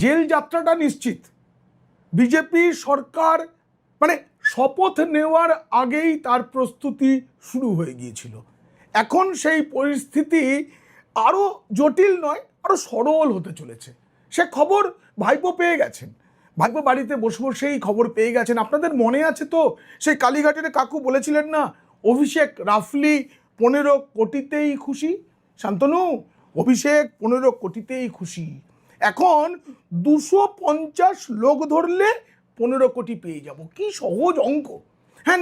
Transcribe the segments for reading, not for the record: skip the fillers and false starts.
Jail যাত্রাটা নিশ্চিত। BJP সরকার মানে শপথ নেওয়ার আগেই তার প্রস্তুতি শুরু হয়ে গিয়েছিল। এখন সেই পরিস্থিতি আরও জটিল নয়, আরও সরল হতে চলেছে। সে খবর ভাইপো পেয়ে গেছেন, ভাইপো বাড়িতে বসে বসেই খবর পেয়ে গেছেন। আপনাদের মনে আছে তো সেই কালীঘাটের কাকু বলেছিলেন না, অভিষেক রাফলি 15 কোটিতেই খুশি। শান্তনু, অভিষেক 15 কোটিতেই খুশি। এখন 250 লোক ধরলে 15 কোটি পেয়ে যাব। কি সহজ অঙ্ক। হ্যাঁ,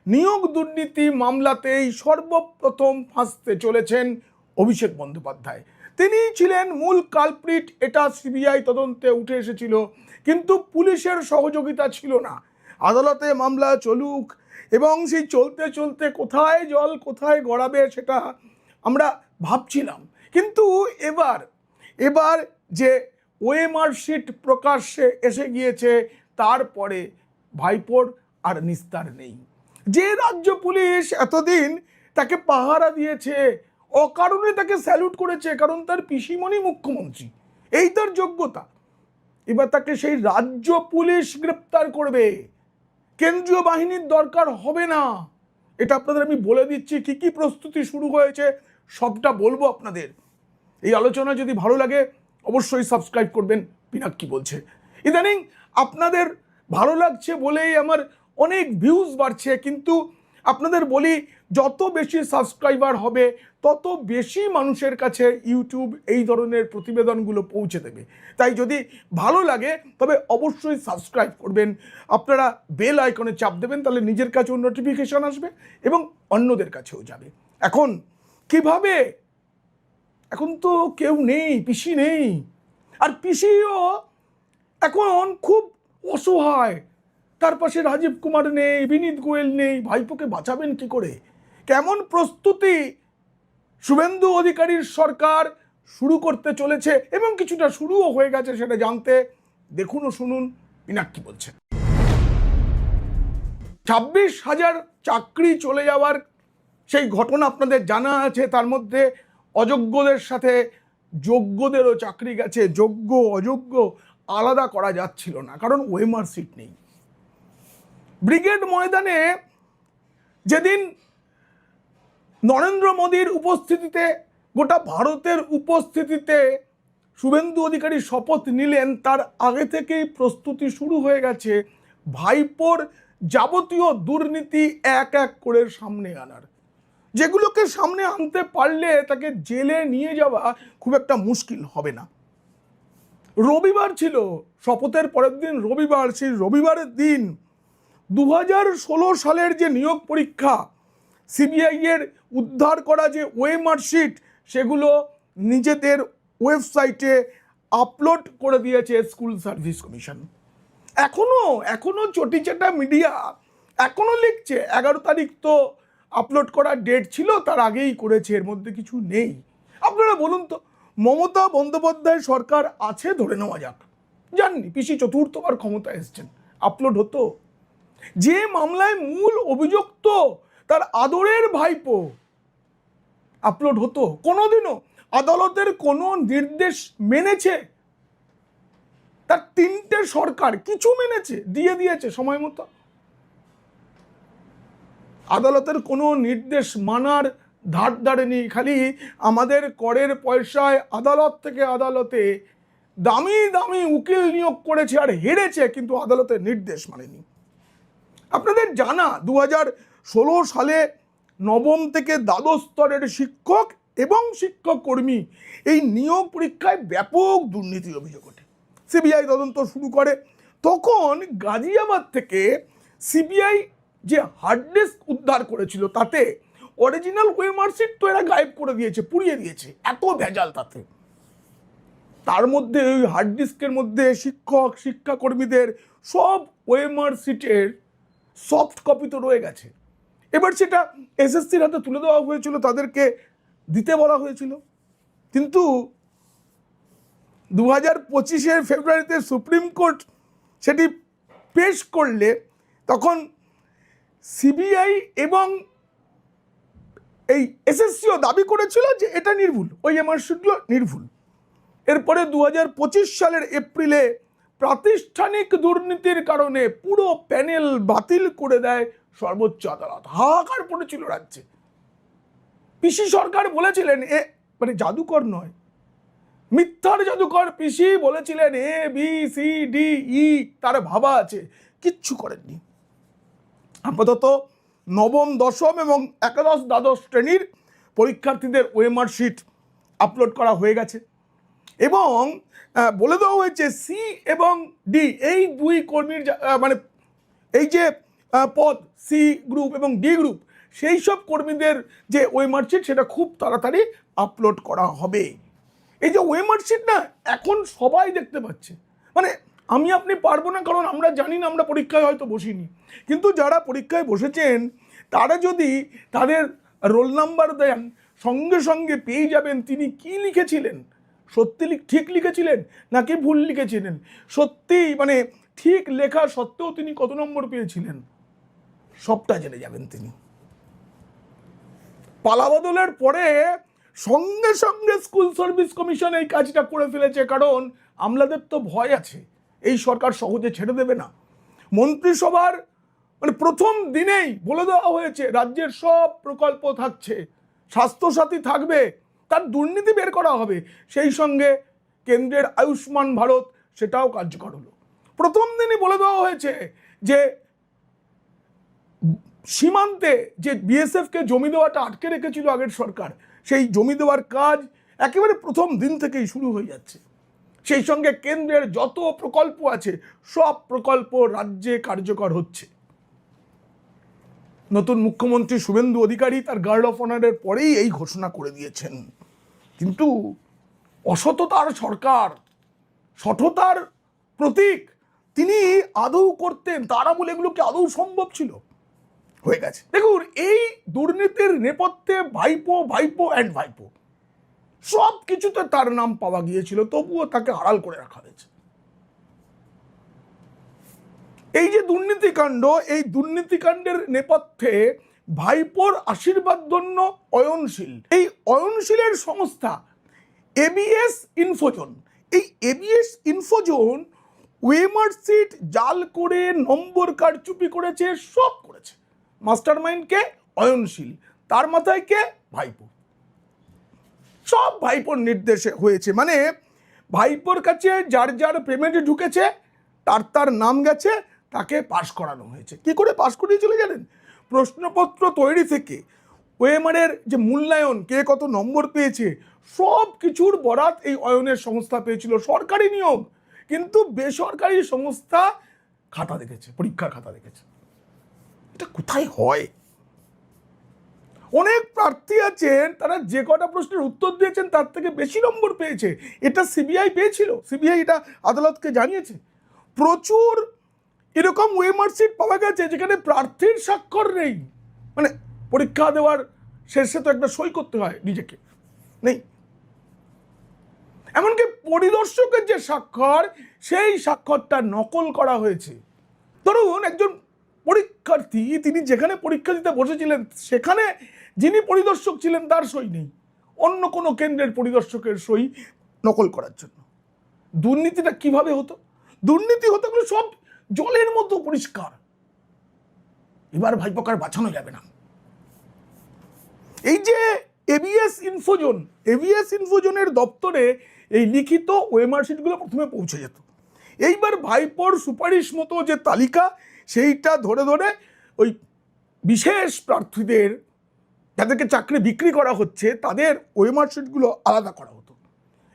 নিয়োগ দুর্নীতি মামলাতেই সর্বপ্রথম ফাঁসতে চলেছেন অভিষেক বন্দ্যোপাধ্যায়। তিনি ছিলেন মূল কালপ্রিট, এটা সিবিআই তদন্তে উঠে এসেছিল, কিন্তু পুলিশের সহযোগিতা ছিল না। আদালতে মামলা চলুক এবং সেই চলতে চলতে কোথায় জল কোথায় গড়াবে সেটা আমরা ভাবছিলাম। কিন্তু এবার যে ওএমআর শিট প্রকাশ্যে এসে গিয়েছে, তারপরে ভাইপোর আর নিস্তার নেই। যে রাজ্য পুলিশ এতদিন তাকে পাহারা দিয়েছে, অকারণে তাকে স্যালুট করেছে, কারণ তার পিসিমণি মুখ্যমন্ত্রী, এই তার যোগ্যতা, এবার তাকে সেই রাজ্য পুলিশ গ্রেপ্তার করবে। কেন্দ্রীয় বাহিনীর দরকার হবে না। এটা আপনাদের আমি বলে দিচ্ছি, কি কি প্রস্তুতি শুরু হয়েছে সবটা বলবো আপনাদের। এই আলোচনা যদি ভালো লাগে অবশ্যই সাবস্ক্রাইব করবেন। পিনাক্কি বলছে, ইদানিং আপনাদের ভালো লাগছে বলেই আমার অনেক ভিউজ বাড়ছে, কিন্তু আপনাদের বলি যত বেশি সাবস্ক্রাইবার হবে তত বেশি মানুষের কাছে ইউটিউব এই ধরনের প্রতিবেদনগুলো পৌঁছে দেবে। তাই যদি ভালো লাগে তবে অবশ্যই সাবস্ক্রাইব করবেন, আপনারা বেল আইকনে চাপ দেবেন, তাহলে নিজের কাছেও নোটিফিকেশন আসবে এবং অন্যদের কাছেও যাবে। এখন কিভাবে, এখন তো কেউ নেই, পিসি নেই, আর পিসিও এখন খুব অসহায়। তার পাশে রাজীব কুমার নেই, বিনীত গোয়েল নেই, ভাইপোকে বাঁচাবেন কি করে? কেমন প্রস্তুতি শুভেন্দু অধিকারীর সরকার শুরু করতে চলেছে এবং কিছুটা শুরুও হয়ে গেছে, সেটা জানতে দেখুন ও শুনুন পিনাক্কি বলছে। 26,000 চাকরি চলে যাওয়ার সেই ঘটনা আপনাদের জানা আছে। তার মধ্যে অযোগ্যদের সাথে যোগ্যদেরও চাকরি গেছে। যোগ্য অযোগ্য আলাদা করা যাচ্ছিল না, কারণ ওএমআর সিট নেই। ব্রিগেড ময়দানে যেদিন নরেন্দ্র মোদীর উপস্থিতিতে, গোটা ভারতের উপস্থিতিতে শুভেন্দু অধিকারী শপথ নিলেন, তার আগে থেকেই প্রস্তুতি শুরু হয়ে গেছে ভাইপোর যাবতীয় দুর্নীতি এক এক করে সামনে আনার, যেগুলোকে সামনে আনতে পারলে তাকে জেলে নিয়ে যাওয়া খুব একটা মুশকিল হবে না। রবিবার ছিল, শপথের পরের দিন রবিবার। সেই রবিবারের দিন 2016 সালের যে নিয়োগ পরীক্ষা, সিবিআই এর উদ্ধার করা যে ওএমআর শিট, সেগুলো নিজেদের ওয়েবসাইটে আপলোড করে দিয়েছে স্কুল সার্ভিস কমিশন। এখনো চটিচাটা মিডিয়া এখনো লিখছে 11 তারিখ তো আপলোড করার ডেট ছিল, তার আগেই করেছে, এর মধ্যে কিছু নেই। আপনারা বলুন তো, মমতা বন্দ্যোপাধ্যায় সরকার আছে ধরে নেওয়া যাক, জাননি পিসি চতুর্থবার ক্ষমতায় এসছেন, আপলোড হতো। যে মামলায় মূল অভিযুক্ত তার আদরের ভাইপো, আপলোড হতো? কোনোদিনও আদালতের কোনো নির্দেশ মেনেছে? তার 3টে সরকার কিছু মেনেছে? দিয়ে দিয়েছে সময় মতো? আদালতের কোনো নির্দেশ মানার ধার ধারেনি। খালি আমাদের করের পয়সায় আদালত থেকে আদালতে দামি দামি উকিল নিয়োগ করেছে আর হেরেছে, কিন্তু আদালতের নির্দেশ মানেনি। আপনাদের জানা 2016 সালে নবম থেকে দ্বাদশ স্তরের শিক্ষক এবং শিক্ষক কর্মী এই নিয়োগ পরীক্ষায় ব্যাপক দুর্নীতির অভিযোগ ওঠে। সিবিআই তদন্ত শুরু করে। তখন গাজিয়াবাদ থেকে সিবিআই যে হার্ড ডিস্ক উদ্ধার করেছিল, তাতে অরিজিনাল ওএমআর শিট তো এরা গায়েব করে দিয়েছে, পুড়িয়ে দিয়েছে, এত ভেজাল তাতে। তার মধ্যে ওই হার্ড ডিস্কের মধ্যে শিক্ষক শিক্ষাকর্মীদের সব ওএমআর শিটের সফট কপি তো রয়ে গেছে। এবার সেটা এসএসসির হাতে তুলে দেওয়া হয়েছিল, তাদেরকে দিতে বলা হয়েছিল। কিন্তু 2025 ফেব্রুয়ারিতে সুপ্রিম কোর্ট সেটি পেশ করলে তখন সিবিআই এবং এই এসএসসিও দাবি করেছিল যে এটা নির্ভুল, ওই ওএমআর শিটগুলো নির্ভুল। এরপরে 2025 সালের এপ্রিলে প্রাতিষ্ঠানিক দুর্নীতির কারণে পুরো প্যানেল বাতিল করে দেয় সর্বোচ্চ আদালত। হাহাকার পড়েছিল রাজ্যে। পিসি সরকার বলেছিলেন মানে জাদুকর নয়, মিথ্যার জাদুকর পিসি বলেছিলেন ABCDE তার ভাবা আছে, কিচ্ছু করেননি। আপাতত নবম, দশম এবং একাদশ দ্বাদশ শ্রেণীর পরীক্ষার্থীদের ওএমআর শিট আপলোড করা হয়ে গেছে এবং বলে দেওয়া হয়েছে সি এবং ডি এই দুই কর্মীর মানে এই যে পদ সি গ্রুপ এবং ডি গ্রুপ সেই সব কর্মীদের যে ওএমআর শিট সেটা খুব তাড়াতাড়ি আপলোড করা হবে। এই যে ওএমআর শিট না এখন সবাই দেখতে পাচ্ছে, মানে আমি আপনি পারবো না, কারণ আমরা জানি না, আমরা পরীক্ষায় হয়তো বসিনি, কিন্তু যারা পরীক্ষায় বসেছেন তারা যদি তাদের রোল নাম্বার দেন সঙ্গে সঙ্গে পেয়ে যাবেন তিনি কি লিখেছিলেন, সত্যি ঠিক লিখেছিলেন নাকি ভুল লিখেছিলেন, সত্যি মানে ঠিক লেখা সত্ত্বেও তিনি কত নম্বর পেয়েছিলেন সবটা জেনে যাবেন তিনি। পালাবদলের পরে সঙ্গে সঙ্গে স্কুল সার্ভিস কমিশন এই কাজটা করে ফেলেছে, কারণ আমলাদের তো ভয় আছে এই সরকার সহজে ছেড়ে দেবে না। মন্ত্রিসভার মানে প্রথম দিনেই বলে দেওয়া হয়েছে রাজ্যের সব প্রকল্প থাকছে, স্বাস্থ্যসাথী থাকবে, তার দুর্নীতি বের করা হবে, সেই সঙ্গে কেন্দ্রের আয়ুষ্মান ভারত সেটাও কার্যকর হলো। প্রথম দিনই বলে দেওয়া হয়েছে যে সীমান্তে যে বিএসএফকে জমি দেওয়াটা আটকে রেখেছিল আগের সরকার, সেই জমি দেওয়ার কাজ একেবারে প্রথম দিন থেকেই শুরু হয়ে যাচ্ছে। সেই সঙ্গে কেন্দ্রের যত প্রকল্প আছে সব প্রকল্প রাজ্যে কার্যকর হচ্ছে। নতুন মুখ্যমন্ত্রী শুভেন্দু অধিকারী তার গার্ড অফ অনারের পরেই এই ঘোষণা করে দিয়েছেন, কিন্তু অসততার সরকার, সঠতার প্রতীক তিনি আদৌ করতেন, তারা বলে এগুলোকে আদৌ সম্ভব ছিল? হয়ে গেছে। দেখুন এই দুর্নীতির নেপথ্যে ভাইপো ভাইপো অ্যান্ড ভাইপো সব কিছুতে তার নাম পাওয়া গিয়েছিল, তবুও তাকে আড়াল করে রাখা হয়েছে। এই যে দুর্নীতিকাণ্ড, এই দুর্নীতিকাণ্ডের নেপথ্যে ভাইপোর আশীর্বাদ ধন্য অয়নশীল, এই অয়নশীলের সংস্থা এবিএস ইনফোজোন, এই এবিএস ইনফোজোন ওএমআর শিট জাল করে নম্বর কারচুপি করেছে, সব করেছে। মাস্টার মাইন্ডকে অয়নশীল, তার মাথায় কে? ভাইপো। সব ভাইপোর নির্দেশে হয়েছে, মানে ভাইপোর কাছে যার যার পেমেন্ট ঢুকেছে তার তার নাম গেছে, তাকে পাশ করানো হয়েছে। কি করে পাশ করিয়ে চলে জানেন? প্রশ্নপত্র তৈরি থেকে ওএমআরের যে মূল্যায়ন, কে কত নম্বর পেয়েছে, সব কিছুর বরাত এই অয়নের সংস্থা পেয়েছিল। সরকারি নিয়োগ, কিন্তু বেসরকারি সংস্থা খাতা দেখেছে, পরীক্ষার খাতা দেখেছে। এটা কোথায় হয়? অনেক প্রার্থী আছেন তারা যে কটা প্রশ্নের উত্তর দিয়েছেন তার থেকে বেশি নম্বর পেয়েছে, এটা সিবিআই পেয়েছিল, সিবিআই এটা আদালতকে জানিয়েছে। প্রচুর এরকম ওএমআর শিট পাওয়া গেছে যেখানে প্রার্থীর স্বাক্ষর নেই, মানে পরীক্ষা দেওয়ার শেষে তো একটা সই করতে হয় নিজেকে, নেই। এমনকি পরিদর্শকের যে স্বাক্ষর, সেই স্বাক্ষরটা নকল করা হয়েছে। ধরুন একজন পরীক্ষার্থী, তিনি যেখানে পরীক্ষা দিতে বসেছিলেন সেখানে যিনি পরিদর্শক ছিলেন তার সই নেই, অন্য কোনো কেন্দ্রের পরিদর্শকের সই নকল করার জন্য। দুর্নীতিটা কিভাবে হতো? দুর্নীতি হতো এগুলো সব জলের মতো পরিষ্কার। এবার ভাইপোকার বাঁচানো যাবে না। এই যে এবিএস ইনফোজোন, এবিএস ইনফোজোনের দপ্তরে এই লিখিত ওএমআর শিটগুলো প্রথমে পৌঁছে যেত। এইবার ভাইপোর সুপারিশ মতো যে তালিকা, সেইটা ধরে ধরে ওই বিশেষ প্রার্থীদের যাদেরকে চাকরি বিক্রি করা হচ্ছে তাদের ওএমআর শিটগুলো আলাদা করা হতো,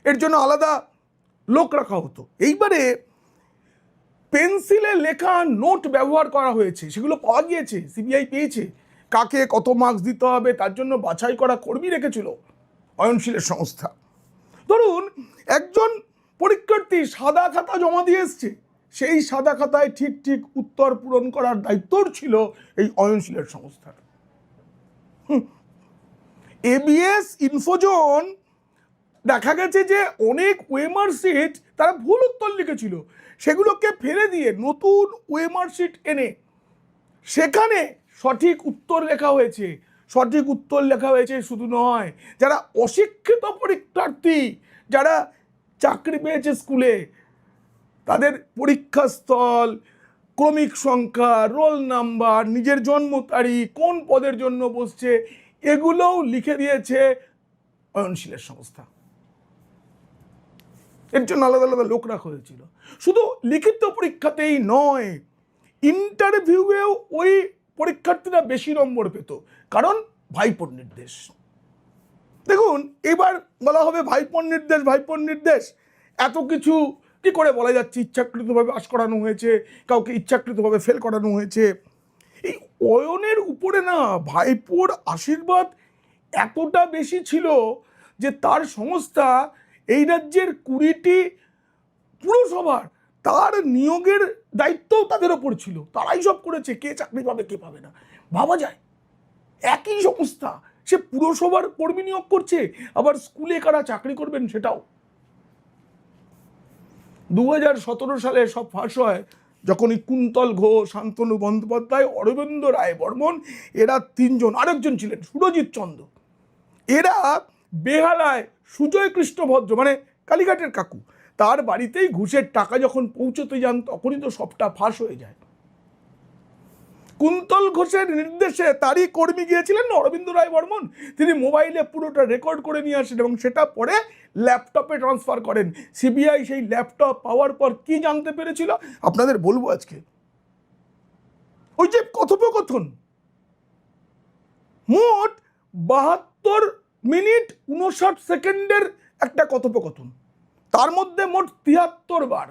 এর জন্য আলাদা লোক রাখা হতো। এইবারে পেন্সিলে লেখা নোট ব্যবহার করা হয়েছে, সেগুলো পাওয়া গিয়েছে, সিবিআই পেয়েছে। কাকে কত মার্কস দিতে হবে তার জন্য বাছাই করা কর্মী রেখেছিল অয়নশীলের সংস্থা। ধরুন একজন পরীক্ষার্থী সাদা খাতা জমা দিয়ে এসছে, সেই সাদা খাতায় ঠিক ঠিক উত্তর পূরণ করার দায়িত্ব ছিল এই অয়নশীলের সংস্থার। এবিএস ইনফোজোন দেখা গেছে যে অনেক ওএমআর শিট তারা ভুল উত্তর লিখেছিল, সেগুলোকে ফেলে দিয়ে নতুন ওএমআর শিট এনে সেখানে সঠিক উত্তর লেখা হয়েছে। সঠিক উত্তর লেখা হয়েছে শুধু নয়, যারা অশিক্ষিত পরীক্ষার্থী, যারা চাকরি পেয়েছে স্কুলে, তাদের পরীক্ষাস্থল, ক্রমিক সংখ্যা, রোল নাম্বার, নিজের জন্ম তারিখ, কোন পদের জন্য বসছে, এগুলোও লিখে দিয়েছে অয়নশীলের সংস্থা। এর জন্য আলাদা আলাদা লোক রাখা হয়েছিল। শুধু লিখিত পরীক্ষাতেই নয়, ইন্টারভিউয়েও ওই পরীক্ষার্থীরা বেশি নম্বর পেত, কারণ ভাইপোর নির্দেশ। দেখুন, এবার বলা হবে ভাইপোর নির্দেশ, ভাইপোর নির্দেশ, এত কিছু কি করে বলা যাচ্ছে? ইচ্ছাকৃতভাবে পাস করানো হয়েছে, কাউকে ইচ্ছাকৃতভাবে ফেল করানো হয়েছে। এই অয়নের উপরে না ভাইপোর আশীর্বাদ এতটা বেশি ছিল যে তার সংস্থা এই রাজ্যের 20টি পুরসভার তার নিয়োগের দায়িত্বও তাদের ওপর ছিল। তারাই সব করেছে, কে চাকরি পাবে কে পাবে না। ভাবা যায়, একই সংস্থা, সে পুরসভার কর্মী নিয়োগ করছে, আবার স্কুলে কারা চাকরি করবেন সেটাও। 2017 সালে সব ফাঁস হয়, যখন কুন্তল ঘোষ, শান্তনু বন্দ্যোপাধ্যায়, অরবিন্দ রায় বর্মন, এরা তিনজন, আরেকজন ছিলেন সুরজিৎ চন্দ্র, এরা বেহালায় সুজয় কৃষ্ণ ভদ্র মানে কালীঘাটের কাকু, তার বাড়িতেই ঘুষের টাকা যখন পৌঁছতে যান তখনই তো সবটা ফাঁস হয়ে যায়। কুন্তল ঘোষের নির্দেশে তারই কর্মী গিয়েছিলেন অরবিন্দ রায় বর্মন, তিনি মোবাইলে পুরোটা রেকর্ড করে নিয়ে আসেন এবং সেটা পরে ল্যাপটপে ট্রান্সফার করেন। সিবিআই সেই ল্যাপটপ পাওয়ার পর কি জানতে পেরেছিল আপনাদের বলবো আজকে। ওই যে কথোপকথন, মোট 72 মিনিট 59 সেকেন্ডের একটা কথোপকথন, তার মধ্যে মোট 73 বার,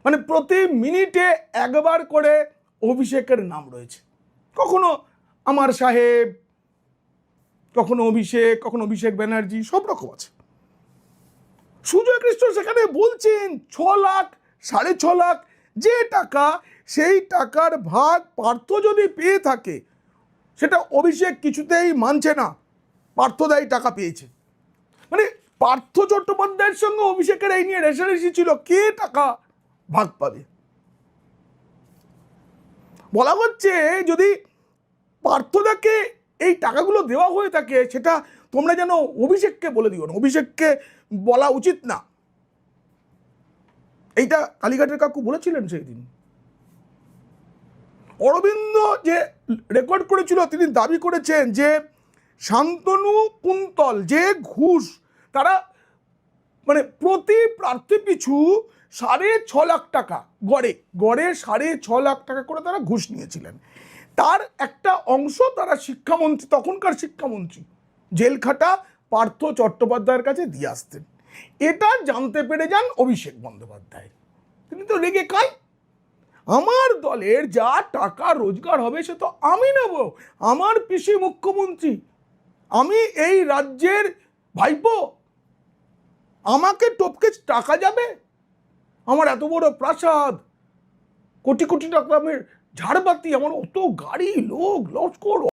মানে প্রতি মিনিটে একবার করে অভিষেকের নাম রয়েছে। কখনো আমার সাহেব, কখনো অভিষেক, কখনো অভিষেক ব্যানার্জি, সব রকম আছে। সুজয় কৃষ্ণ সেখানে বলছেন 6 লাখ, 6.5 লাখ যে টাকা, সেই টাকার ভাগ পার্থ যদি পেয়ে থাকে, সেটা অভিষেক কিছুতেই মানছে না। পার্থদাই টাকা পেয়েছে, মানে পার্থ চট্টোপাধ্যায়ের সঙ্গে অভিষেকের এই নিয়ে রেষারেষি ছিল কে টাকা ভাগ পাবে। বলা হচ্ছে যদি পার্থদাকে এই টাকাগুলো দেওয়া হয়ে থাকে, সেটা তোমরা যেন অভিষেককে বলে দিও না, অভিষেককে বলা উচিত না। এইটা কালীঘাটের কাকু বলেছিলেন সেই দিন। অরবিন্দ যে রেকর্ড করেছিল, তিনি দাবি করেছেন যে শান্তনু, কুন্তল যে ঘুষ, তারা মানে প্রতি প্রার্থী পিছু 6.5 লাখ টাকা, গড়ে 6.5 লাখ টাকা করে তারা ঘুষ নিয়েছিলেন। তার একটা অংশ তারা শিক্ষামন্ত্রী, তখনকার শিক্ষামন্ত্রী জেলখাটা পার্থ চট্টোপাধ্যায়ের কাছে দিয়ে আসতেন। এটা জানতে পেরে যান অভিষেক বন্দ্যোপাধ্যায়, তিনি তো রেগে খায়, আমার দলের যা টাকা রোজগার হবে সে তো আমি নেব, আমার পিসি মুখ্যমন্ত্রী, আমি এই রাজ্যের ভাইপো, আমাকে টপকে টাকা যাবে? আমার এত বড় প্রাসাদ, কোটি কোটি টাকা ঝাড়বাতি, আমার অত গাড়ি, লোক, লস্কর,